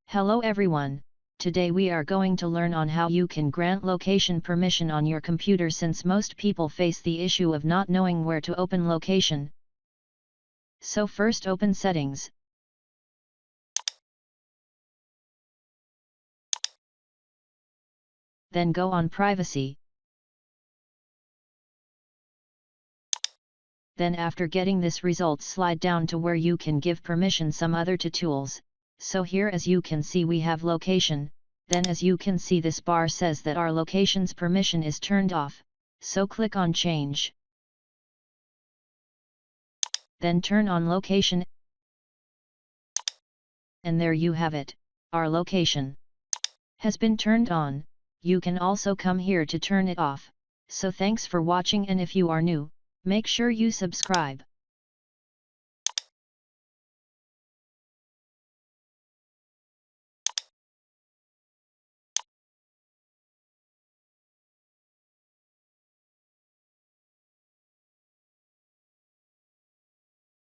Hello everyone, today we are going to learn on how you can grant location permission on your computer since most people face the issue of not knowing where to open location. So first open settings. Then go on privacy. Then after getting this result slide down to where you can give permission some other to tools. So here as you can see we have location, then as you can see this bar says that our location's permission is turned off, so click on change. Then turn on location. And there you have it, our location has been turned on. You can also come here to turn it off. So thanks for watching, and if you are new, make sure you subscribe.